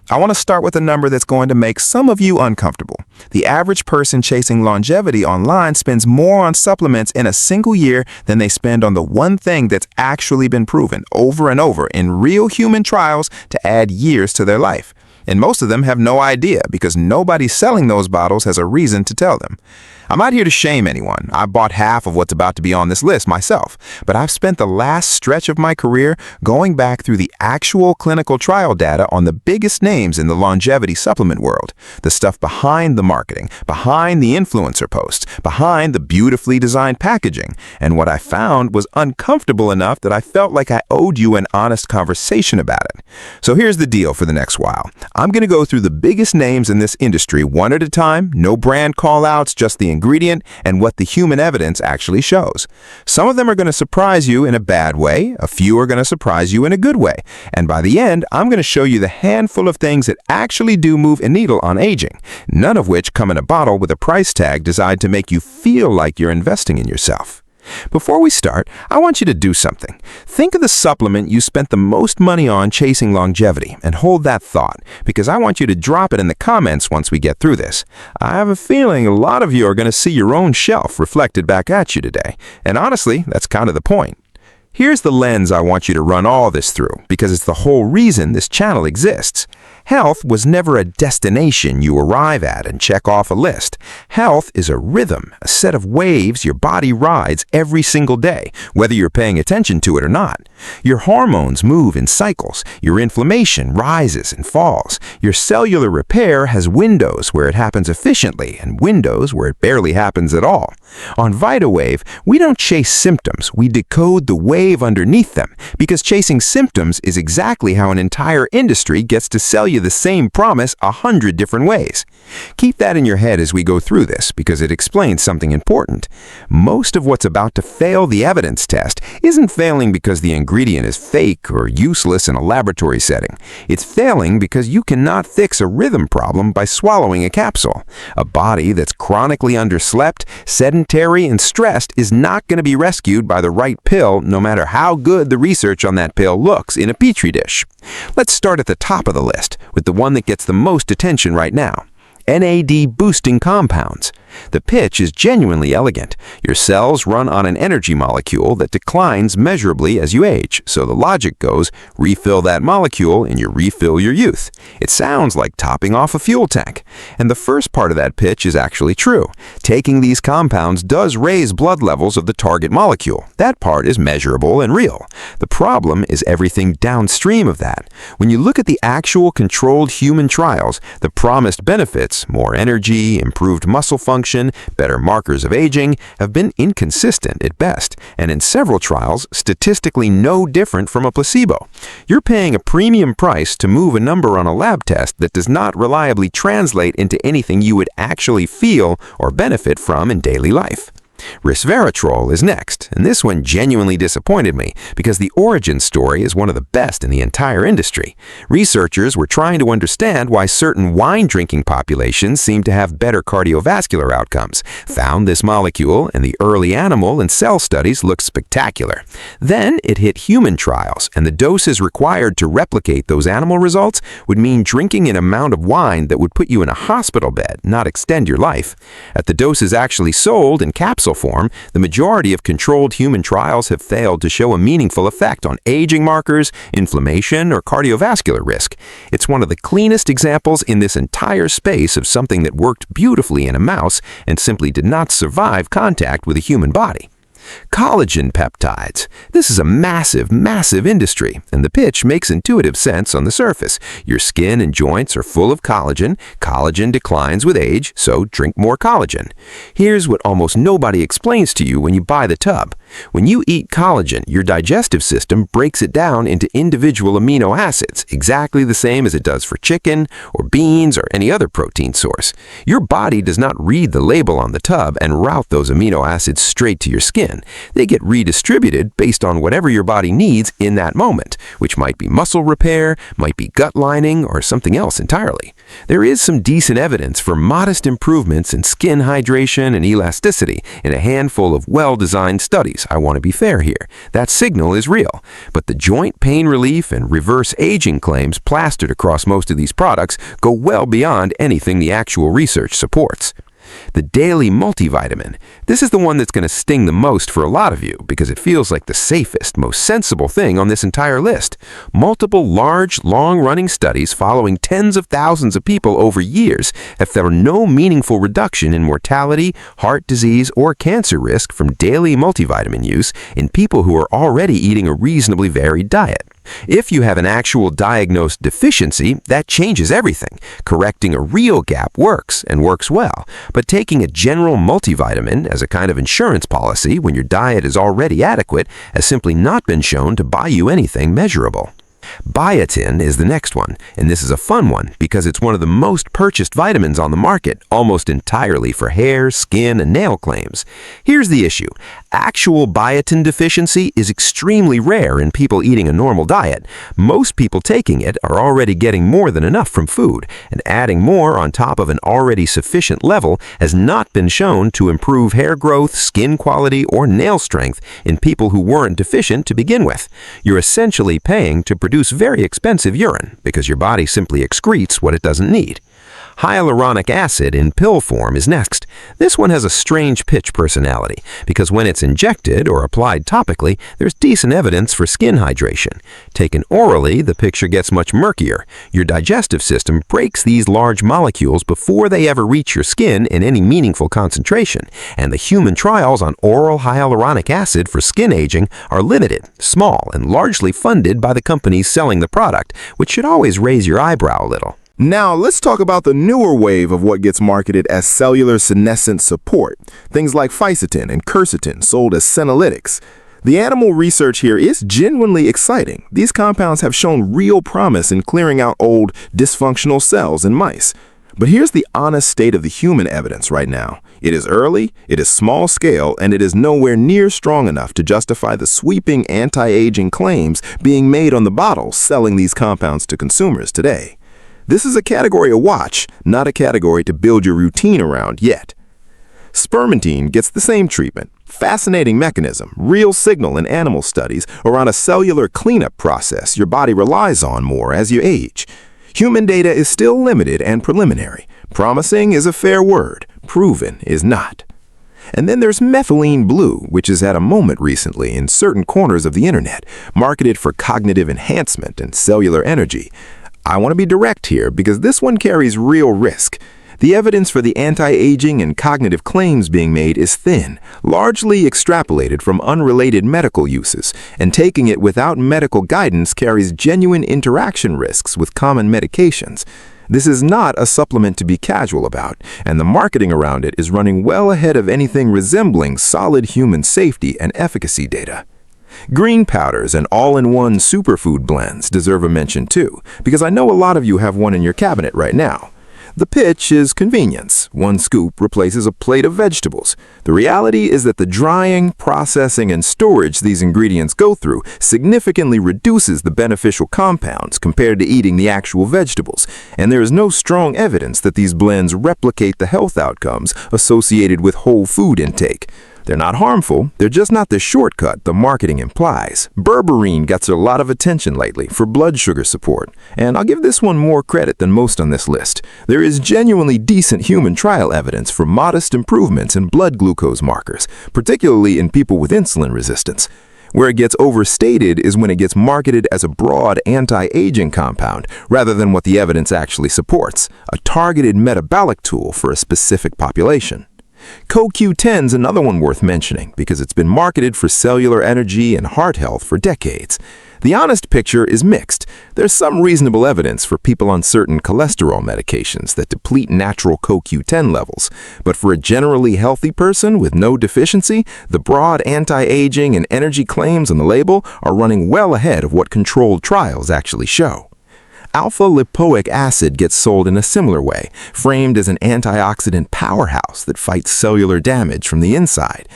I want to start with a number that's going to make some of you uncomfortable. The average person chasing longevity online spends more on supplements in a single year than they spend on the one thing that's actually been proven over and over in real human trials to add years to their life. And most of them have no idea because nobody selling those bottles has a reason to tell them. I'm not here to shame anyone. I bought half of what's about to be on this list myself, but I've spent the last stretch of my career going back through the actual clinical trial data on the biggest names in the longevity supplement world. The stuff behind the marketing, behind the influencer posts, behind the beautifully designed packaging. And what I found was uncomfortable enough that I felt like I owed you an honest conversation about it. So here's the deal for the next while. I'm going to go through the biggest names in this industry one at a time, no brand call-outs, just the ingredient and what the human evidence actually shows. Some of them are going to surprise you in a bad way, a few are going to surprise you in a good way, and by the end, I'm going to show you the handful of things that actually do move a needle on aging, none of which come in a bottle with a price tag designed to make you feel like you're investing in yourself. Before we start, I want you to do something. Think of the supplement you spent the most money on chasing longevity and hold that thought, because I want you to drop it in the comments once we get through this. I have a feeling a lot of you are going to see your own shelf reflected back at you today, and honestly, that's kind of the point. Here's the lens I want you to run all this through, because it's the whole reason this channel exists. Health was never a destination you arrive at and check off a list. Health is a rhythm, a set of waves your body rides every single day, whether you're paying attention to it or not. Your hormones move in cycles. Your inflammation rises and falls. Your cellular repair has windows where it happens efficiently and windows where it barely happens at all. On VitaWave, we don't chase symptoms. We decode the wave underneath them, because chasing symptoms is exactly how an entire industry gets to sell you the same promise 100 different ways. Keep that in your head as we go through this, because it explains something important. Most of what's about to fail the evidence test isn't failing because the ingredient is fake or useless in a laboratory setting. It's failing because you cannot fix a rhythm problem by swallowing a capsule. A body that's chronically underslept, sedentary, and stressed is not going to be rescued by the right pill, no matter how good the research on that pill looks in a petri dish. Let's start at the top of the list with the one that gets the most attention right now. NAD boosting compounds. The pitch is genuinely elegant. Your cells run on an energy molecule that declines measurably as you age, so the logic goes, refill that molecule and you refill your youth. It sounds like topping off a fuel tank. And the first part of that pitch is actually true. Taking these compounds does raise blood levels of the target molecule. That part is measurable and real. The problem is everything downstream of that. When you look at the actual controlled human trials, the promised benefits, more energy, improved muscle function, better markers of aging, have been inconsistent at best, and in several trials, statistically no different from a placebo. You're paying a premium price to move a number on a lab test that does not reliably translate into anything you would actually feel or benefit from in daily life. Resveratrol is next, and this one genuinely disappointed me because the origin story is one of the best in the entire industry. Researchers were trying to understand why certain wine-drinking populations seem to have better cardiovascular outcomes, found this molecule, and the early animal and cell studies looked spectacular. Then it hit human trials, and the doses required to replicate those animal results would mean drinking an amount of wine that would put you in a hospital bed, not extend your life. At the doses actually sold in capsule form, the majority of controlled human trials have failed to show a meaningful effect on aging markers, inflammation, or cardiovascular risk. It's one of the cleanest examples in this entire space of something that worked beautifully in a mouse and simply did not survive contact with a human body. Collagen peptides. This is a massive, massive industry, and the pitch makes intuitive sense on the surface. Your skin and joints are full of collagen. Collagen declines with age, so drink more collagen. Here's what almost nobody explains to you when you buy the tub. When you eat collagen, your digestive system breaks it down into individual amino acids, exactly the same as it does for chicken or beans or any other protein source. Your body does not read the label on the tub and route those amino acids straight to your skin. They get redistributed based on whatever your body needs in that moment, which might be muscle repair, might be gut lining, or something else entirely. There is some decent evidence for modest improvements in skin hydration and elasticity in a handful of well-designed studies. peptides. I want to be fair here. That signal is real. But the joint pain relief and reverse aging claims plastered across most of these products go well beyond anything the actual research supports. The daily multivitamin. This is the one that's going to sting the most for a lot of you because it feels like the safest, most sensible thing on this entire list. Multiple large, long-running studies following tens of thousands of people over years have found no meaningful reduction in mortality, heart disease, or cancer risk from daily multivitamin use in people who are already eating a reasonably varied diet. If you have an actual diagnosed deficiency, that changes everything. Correcting a real gap works, and works well. But taking a general multivitamin as a kind of insurance policy when your diet is already adequate has simply not been shown to buy you anything measurable. Biotin is the next one, and this is a fun one because it's one of the most purchased vitamins on the market, almost entirely for hair, skin, and nail claims. Here's the issue. Actual biotin deficiency is extremely rare in people eating a normal diet. Most people taking it are already getting more than enough from food, and adding more on top of an already sufficient level has not been shown to improve hair growth, skin quality, or nail strength in people who weren't deficient to begin with. You're essentially paying to produce very expensive urine because your body simply excretes what it doesn't need. Hyaluronic acid in pill form is next. This one has a strange pitch personality because when it's injected or applied topically, there's decent evidence for skin hydration. Taken orally, the picture gets much murkier. Your digestive system breaks these large molecules before they ever reach your skin in any meaningful concentration, and the human trials on oral hyaluronic acid for skin aging are limited, small, and largely funded by the companies selling the product, which should always raise your eyebrow a little. Now, let's talk about the newer wave of what gets marketed as cellular senescence support, things like fisetin and quercetin sold as senolytics. The animal research here is genuinely exciting. These compounds have shown real promise in clearing out old, dysfunctional cells in mice. But here's the honest state of the human evidence right now. It is early, it is small scale, and it is nowhere near strong enough to justify the sweeping anti-aging claims being made on the bottles selling these compounds to consumers today. This is a category to watch, not a category to build your routine around yet. Spermantine gets the same treatment. Fascinating mechanism, real signal in animal studies around a cellular cleanup process your body relies on more as you age. Human data is still limited and preliminary. Promising is a fair word, proven is not. And then there's methylene blue, which has had a moment recently in certain corners of the internet, marketed for cognitive enhancement and cellular energy. I want to be direct here because this one carries real risk. The evidence for the anti-aging and cognitive claims being made is thin, largely extrapolated from unrelated medical uses, and taking it without medical guidance carries genuine interaction risks with common medications. This is not a supplement to be casual about, and the marketing around it is running well ahead of anything resembling solid human safety and efficacy data. Green powders and all-in-one superfood blends deserve a mention too, because I know a lot of you have one in your cabinet right now. The pitch is convenience. One scoop replaces a plate of vegetables. The reality is that the drying, processing, and storage these ingredients go through significantly reduces the beneficial compounds compared to eating the actual vegetables, and there is no strong evidence that these blends replicate the health outcomes associated with whole food intake. They're not harmful, they're just not the shortcut the marketing implies. Berberine gets a lot of attention lately for blood sugar support, and I'll give this one more credit than most on this list. There is genuinely decent human trial evidence for modest improvements in blood glucose markers, particularly in people with insulin resistance. Where it gets overstated is when it gets marketed as a broad anti-aging compound rather than what the evidence actually supports, a targeted metabolic tool for a specific population. CoQ10 is another one worth mentioning because it's been marketed for cellular energy and heart health for decades. The honest picture is mixed. There's some reasonable evidence for people on certain cholesterol medications that deplete natural CoQ10 levels, but for a generally healthy person with no deficiency, the broad anti-aging and energy claims on the label are running well ahead of what controlled trials actually show. Alpha-lipoic acid gets sold in a similar way, framed as an antioxidant powerhouse that fights cellular damage from the inside.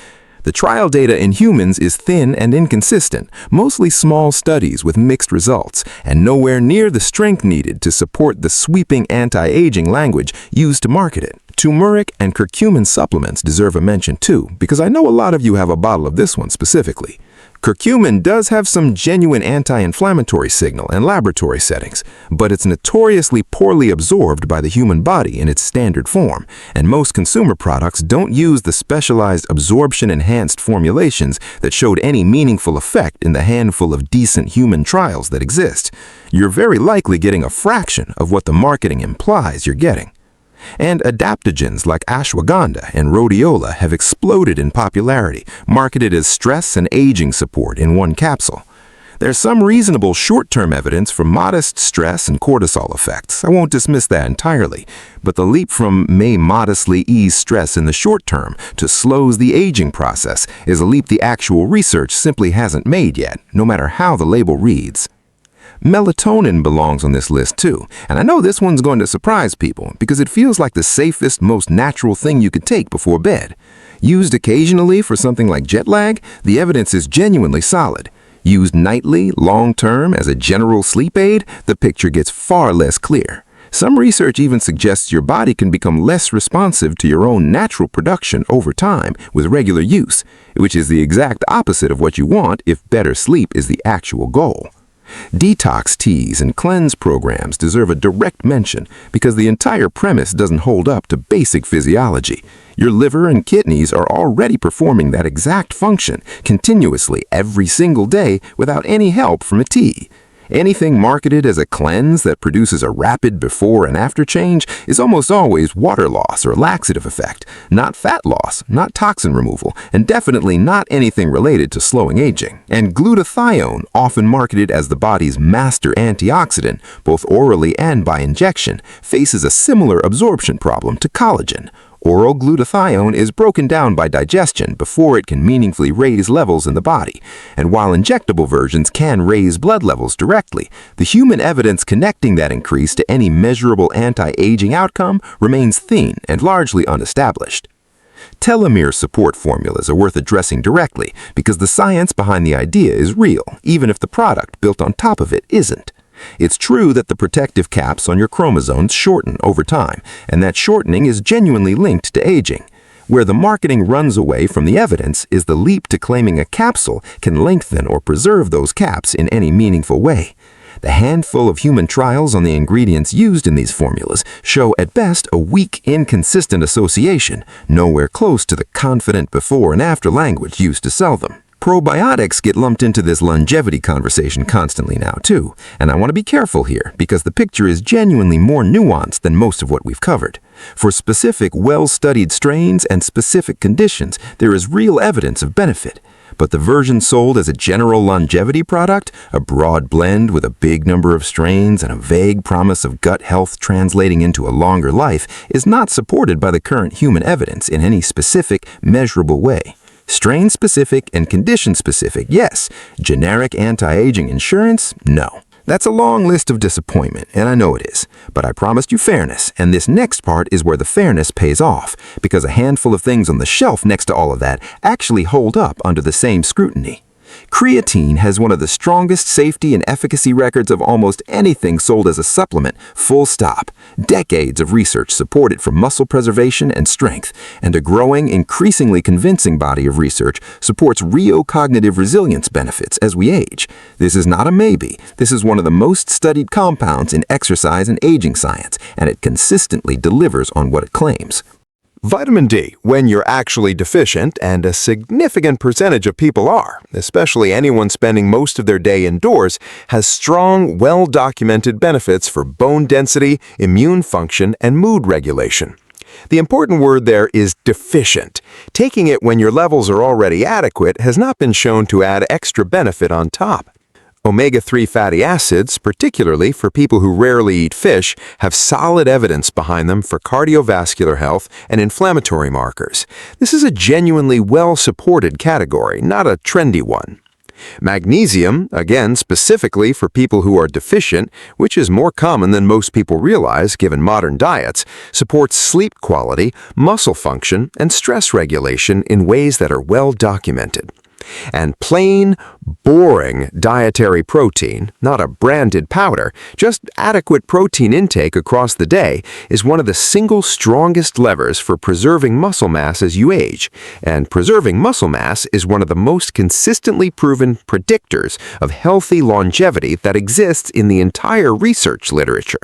The trial data in humans is thin and inconsistent, mostly small studies with mixed results, and nowhere near the strength needed to support the sweeping anti-aging language used to market it. Turmeric and curcumin supplements deserve a mention too, because I know a lot of you have a bottle of this one specifically. Curcumin does have some genuine anti-inflammatory signal in laboratory settings, but it's notoriously poorly absorbed by the human body in its standard form, and most consumer products don't use the specialized absorption-enhanced formulations that showed any meaningful effect in the handful of decent human trials that exist. You're very likely getting a fraction of what the marketing implies you're getting. And adaptogens like ashwagandha and rhodiola have exploded in popularity, marketed as stress and aging support in one capsule. There's some reasonable short-term evidence for modest stress and cortisol effects. I won't dismiss that entirely, but the leap from may modestly ease stress in the short term to slows the aging process is a leap the actual research simply hasn't made yet, no matter how the label reads. Melatonin belongs on this list too, and I know this one's going to surprise people because it feels like the safest, most natural thing you could take before bed. Used occasionally for something like jet lag, the evidence is genuinely solid. Used nightly, long-term, as a general sleep aid, the picture gets far less clear. Some research even suggests your body can become less responsive to your own natural production over time with regular use, which is the exact opposite of what you want if better sleep is the actual goal. Detox teas and cleanse programs deserve a direct mention because the entire premise doesn't hold up to basic physiology. Your liver and kidneys are already performing that exact function continuously every single day without any help from a tea. Anything marketed as a cleanse that produces a rapid before and after change is almost always water loss or laxative effect, not fat loss, not toxin removal, and definitely not anything related to slowing aging. And glutathione, often marketed as the body's master antioxidant, both orally and by injection, faces a similar absorption problem to collagen. Oral glutathione is broken down by digestion before it can meaningfully raise levels in the body, and while injectable versions can raise blood levels directly, the human evidence connecting that increase to any measurable anti-aging outcome remains thin and largely unestablished. Telomere support formulas are worth addressing directly because the science behind the idea is real, even if the product built on top of it isn't. It's true that the protective caps on your chromosomes shorten over time, and that shortening is genuinely linked to aging. Where the marketing runs away from the evidence is the leap to claiming a capsule can lengthen or preserve those caps in any meaningful way. The handful of human trials on the ingredients used in these formulas show at best a weak, inconsistent association, nowhere close to the confident before and after language used to sell them. Probiotics get lumped into this longevity conversation constantly now, too, and I want to be careful here because the picture is genuinely more nuanced than most of what we've covered. For specific, well-studied strains and specific conditions, there is real evidence of benefit. But the version sold as a general longevity product, a broad blend with a big number of strains and a vague promise of gut health translating into a longer life, is not supported by the current human evidence in any specific, measurable way. Strain-specific and condition-specific, yes. Generic anti-aging insurance, no. That's a long list of disappointment, and I know it is. But I promised you fairness, and this next part is where the fairness pays off, because a handful of things on the shelf next to all of that actually hold up under the same scrutiny. Creatine has one of the strongest safety and efficacy records of almost anything sold as a supplement, full stop. Decades of research support it for muscle preservation and strength, and a growing, increasingly convincing body of research supports cognitive resilience benefits as we age. This is not a maybe. This is one of the most studied compounds in exercise and aging science, and it consistently delivers on what it claims. Vitamin D, when you're actually deficient, and a significant percentage of people are, especially anyone spending most of their day indoors, has strong, well-documented benefits for bone density, immune function, and mood regulation. The important word there is deficient. Taking it when your levels are already adequate has not been shown to add extra benefit on top. Omega-3 fatty acids, particularly for people who rarely eat fish, have solid evidence behind them for cardiovascular health and inflammatory markers. This is a genuinely well-supported category, not a trendy one. Magnesium, again specifically for people who are deficient, which is more common than most people realize given modern diets, supports sleep quality, muscle function, and stress regulation in ways that are well documented. And plain, boring dietary protein, not a branded powder, just adequate protein intake across the day, is one of the single strongest levers for preserving muscle mass as you age. And preserving muscle mass is one of the most consistently proven predictors of healthy longevity that exists in the entire research literature.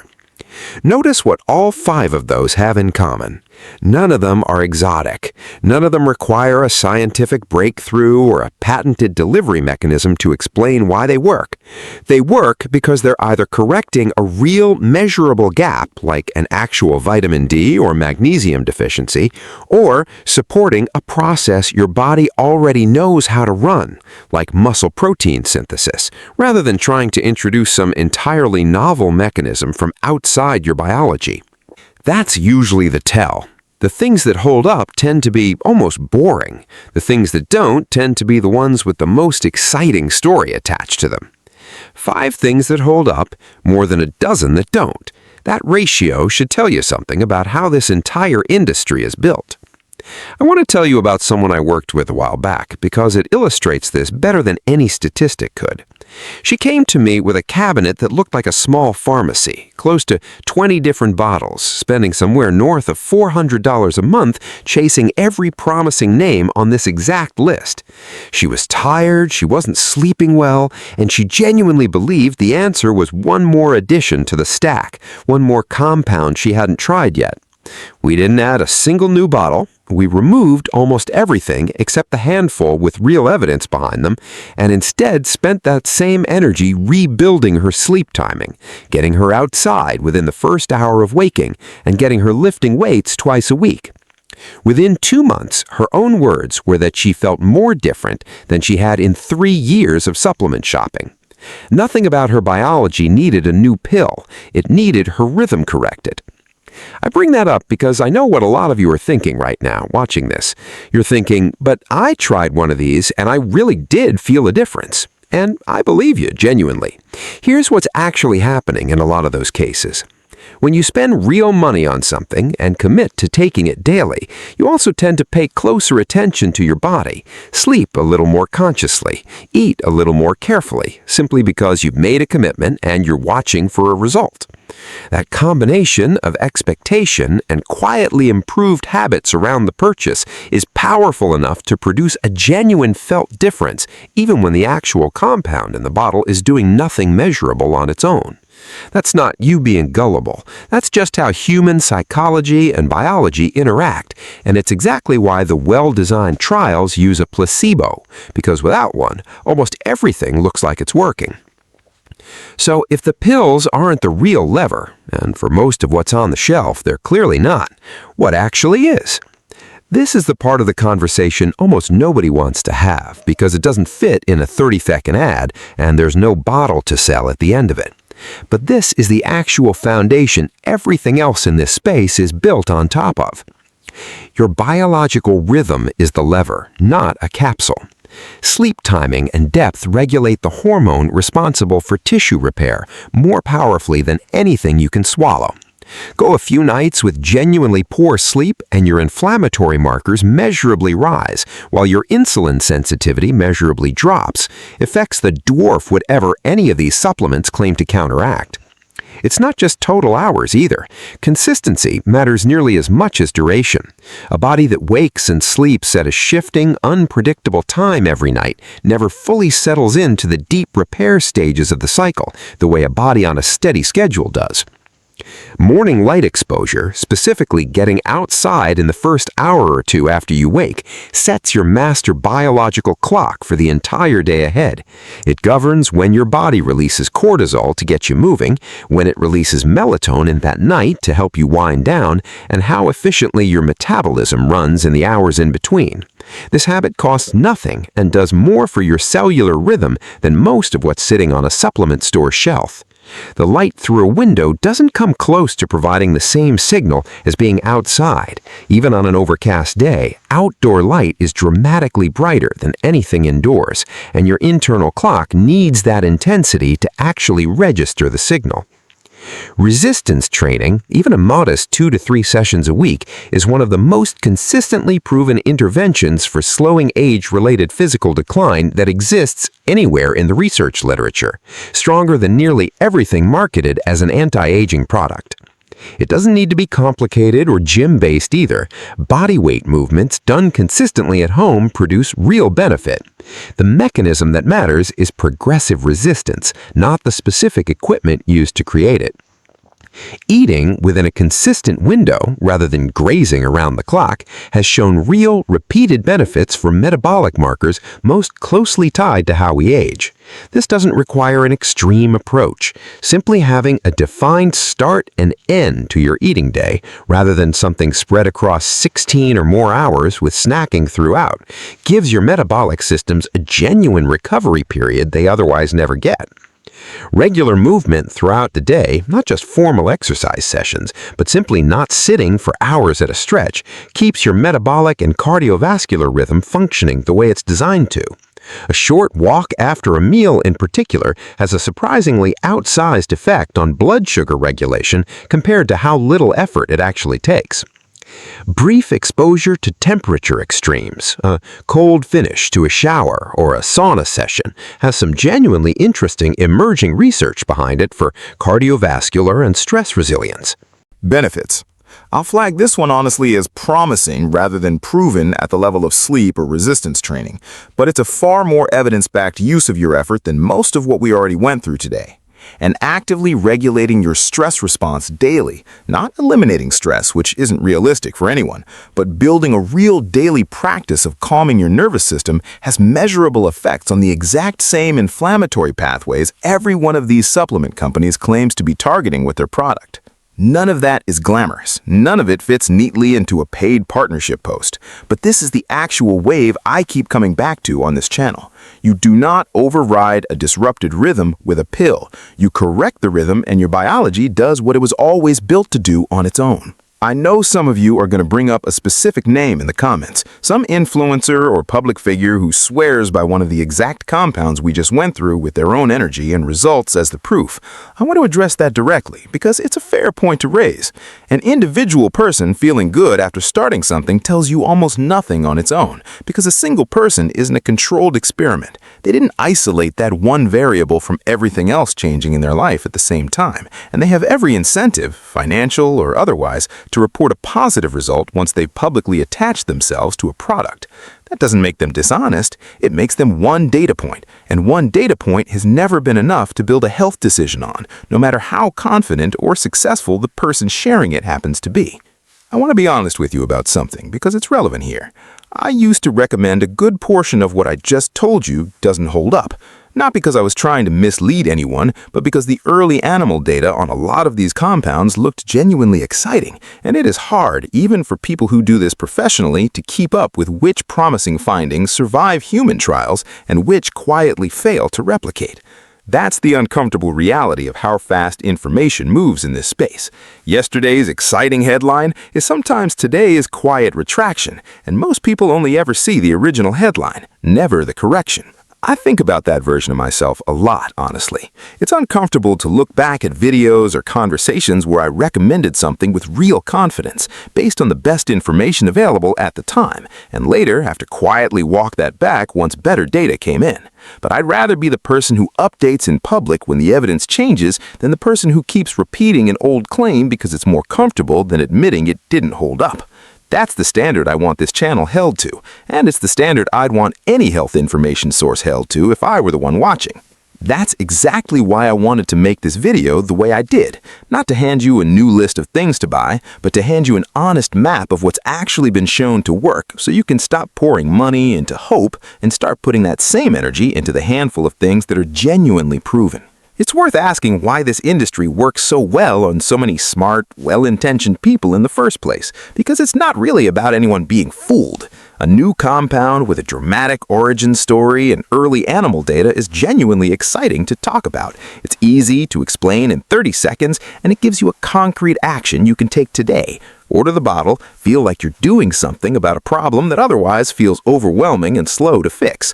Notice what all 5 of those have in common. None of them are exotic. None of them require a scientific breakthrough or a patented delivery mechanism to explain why they work. They work because they're either correcting a real measurable gap, like an actual vitamin D or magnesium deficiency, or supporting a process your body already knows how to run, like muscle protein synthesis, rather than trying to introduce some entirely novel mechanism from outside your biology. That's usually the tell. The things that hold up tend to be almost boring. The things that don't tend to be the ones with the most exciting story attached to them. 5 things that hold up, more than a dozen that don't. That ratio should tell you something about how this entire industry is built. I want to tell you about someone I worked with a while back because it illustrates this better than any statistic could. She came to me with a cabinet that looked like a small pharmacy, close to 20 different bottles, spending somewhere north of $400 a month chasing every promising name on this exact list. She was tired, she wasn't sleeping well, and she genuinely believed the answer was one more addition to the stack, one more compound she hadn't tried yet. We didn't add a single new bottle. We removed almost everything except the handful with real evidence behind them, and instead spent that same energy rebuilding her sleep timing, getting her outside within the first hour of waking, and getting her lifting weights twice a week. Within 2 months, her own words were that she felt more different than she had in 3 years of supplement shopping. Nothing about her biology needed a new pill. It needed her rhythm corrected. I bring that up because I know what a lot of you are thinking right now, watching this. You're thinking, but I tried one of these and I really did feel a difference. And I believe you, genuinely. Here's what's actually happening in a lot of those cases. When you spend real money on something and commit to taking it daily, you also tend to pay closer attention to your body, sleep a little more consciously, eat a little more carefully, simply because you've made a commitment and you're watching for a result. That combination of expectation and quietly improved habits around the purchase is powerful enough to produce a genuine felt difference, even when the actual compound in the bottle is doing nothing measurable on its own. That's not you being gullible. That's just how human psychology and biology interact, and it's exactly why the well-designed trials use a placebo, because without one, almost everything looks like it's working. So if the pills aren't the real lever, and for most of what's on the shelf, they're clearly not, what actually is? This is the part of the conversation almost nobody wants to have because it doesn't fit in a 30-second ad and there's no bottle to sell at the end of it. But this is the actual foundation everything else in this space is built on top of. Your biological rhythm is the lever, not a capsule. Sleep timing and depth regulate the hormone responsible for tissue repair more powerfully than anything you can swallow. Go a few nights with genuinely poor sleep and your inflammatory markers measurably rise, while your insulin sensitivity measurably drops, effects that dwarf whatever any of these supplements claim to counteract. It's not just total hours either. Consistency matters nearly as much as duration. A body that wakes and sleeps at a shifting, unpredictable time every night never fully settles into the deep repair stages of the cycle the way a body on a steady schedule does. Morning light exposure, specifically getting outside in the first hour or two after you wake, sets your master biological clock for the entire day ahead. It governs when your body releases cortisol to get you moving, when it releases melatonin that night to help you wind down, and how efficiently your metabolism runs in the hours in between. This habit costs nothing and does more for your cellular rhythm than most of what's sitting on a supplement store shelf. The light through a window doesn't come close to providing the same signal as being outside. Even on an overcast day, outdoor light is dramatically brighter than anything indoors, and your internal clock needs that intensity to actually register the signal. Resistance training, even a modest 2 to 3 sessions a week, is one of the most consistently proven interventions for slowing age-related physical decline that exists anywhere in the research literature, stronger than nearly everything marketed as an anti-aging product. It doesn't need to be complicated or gym-based either. Body weight movements done consistently at home produce real benefit. The mechanism that matters is progressive resistance, not the specific equipment used to create it. Eating within a consistent window, rather than grazing around the clock, has shown real, repeated benefits for metabolic markers most closely tied to how we age. This doesn't require an extreme approach. Simply having a defined start and end to your eating day, rather than something spread across 16 or more hours with snacking throughout, gives your metabolic systems a genuine recovery period they otherwise never get. Regular movement throughout the day, not just formal exercise sessions, but simply not sitting for hours at a stretch, keeps your metabolic and cardiovascular rhythm functioning the way it's designed to. A short walk after a meal in particular has a surprisingly outsized effect on blood sugar regulation compared to how little effort it actually takes. Brief exposure to temperature extremes, a cold finish to a shower or a sauna session, has some genuinely interesting emerging research behind it for cardiovascular and stress resilience. Benefits. I'll flag this one honestly as promising rather than proven at the level of sleep or resistance training, but it's a far more evidence-backed use of your effort than most of what we already went through today. And actively regulating your stress response daily, not eliminating stress, which isn't realistic for anyone, but building a real daily practice of calming your nervous system has measurable effects on the exact same inflammatory pathways every one of these supplement companies claims to be targeting with their product. None of that is glamorous. None of it fits neatly into a paid partnership post. But this is the actual wave I keep coming back to on this channel. You do not override a disrupted rhythm with a pill. You correct the rhythm and your biology does what it was always built to do on its own. I know some of you are going to bring up a specific name in the comments, some influencer or public figure who swears by one of the exact compounds we just went through with their own energy and results as the proof. I want to address that directly because it's a fair point to raise. An individual person feeling good after starting something tells you almost nothing on its own because a single person isn't a controlled experiment. They didn't isolate that one variable from everything else changing in their life at the same time, and they have every incentive, financial or otherwise, to report a positive result once they've publicly attached themselves to a product. That doesn't make them dishonest, it makes them one data point, and one data point has never been enough to build a health decision on, no matter how confident or successful the person sharing it happens to be. I want to be honest with you about something because it's relevant here. I used to recommend a good portion of what I just told you doesn't hold up. Not because I was trying to mislead anyone, but because the early animal data on a lot of these compounds looked genuinely exciting, and it is hard, even for people who do this professionally, to keep up with which promising findings survive human trials and which quietly fail to replicate. That's the uncomfortable reality of how fast information moves in this space. Yesterday's exciting headline is sometimes today's quiet retraction, and most people only ever see the original headline, never the correction. I think about that version of myself a lot, honestly. It's uncomfortable to look back at videos or conversations where I recommended something with real confidence, based on the best information available at the time, and later have to quietly walk that back once better data came in. But I'd rather be the person who updates in public when the evidence changes than the person who keeps repeating an old claim because it's more comfortable than admitting it didn't hold up. That's the standard I want this channel held to, and it's the standard I'd want any health information source held to if I were the one watching. That's exactly why I wanted to make this video the way I did, not to hand you a new list of things to buy, but to hand you an honest map of what's actually been shown to work so you can stop pouring money into hope and start putting that same energy into the handful of things that are genuinely proven. It's worth asking why this industry works so well on so many smart, well-intentioned people in the first place, because it's not really about anyone being fooled. A new compound with a dramatic origin story and early animal data is genuinely exciting to talk about. It's easy to explain in 30 seconds, and it gives you a concrete action you can take today. Order the bottle, feel like you're doing something about a problem that otherwise feels overwhelming and slow to fix.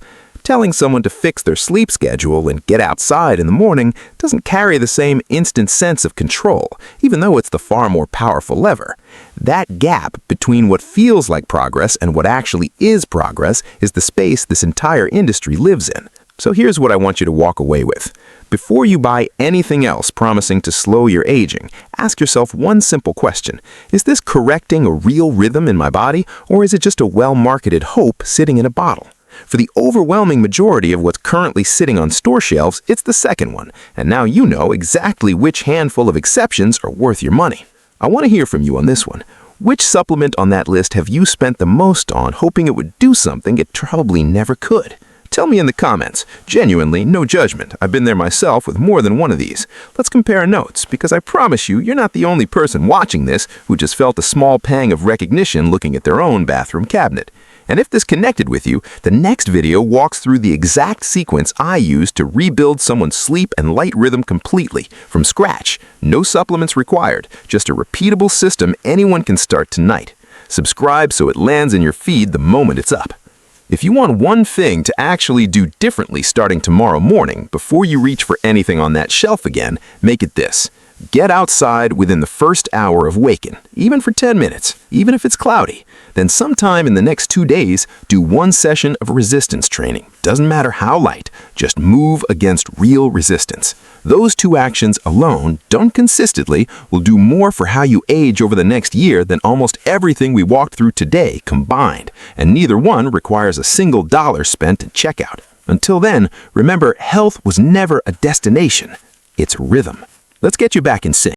Telling someone to fix their sleep schedule and get outside in the morning doesn't carry the same instant sense of control, even though it's the far more powerful lever. That gap between what feels like progress and what actually is progress is the space this entire industry lives in. So here's what I want you to walk away with. Before you buy anything else promising to slow your aging, ask yourself one simple question. Is this correcting a real rhythm in my body, or is it just a well-marketed hope sitting in a bottle? For the overwhelming majority of what's currently sitting on store shelves, it's the second one, and now you know exactly which handful of exceptions are worth your money. I want to hear from you on this one. Which supplement on that list have you spent the most on hoping it would do something it probably never could? Tell me in the comments. Genuinely, no judgment. I've been there myself with more than one of these. Let's compare notes, because I promise you're not the only person watching this who just felt a small pang of recognition looking at their own bathroom cabinet. And if this connected with you, the next video walks through the exact sequence I used to rebuild someone's sleep and light rhythm completely, from scratch. No supplements required, just a repeatable system anyone can start tonight. Subscribe so it lands in your feed the moment it's up. If you want one thing to actually do differently starting tomorrow morning before you reach for anything on that shelf again, make it this. Get outside within the first hour of waking, even for 10 minutes, even if it's cloudy. Then sometime in the next 2 days, do one session of resistance training. Doesn't matter how light, just move against real resistance. Those 2 actions alone, done consistently, will do more for how you age over the next year than almost everything we walked through today combined. And neither one requires a single dollar spent at checkout. Until then, remember, health was never a destination. It's rhythm. Let's get you back in sync.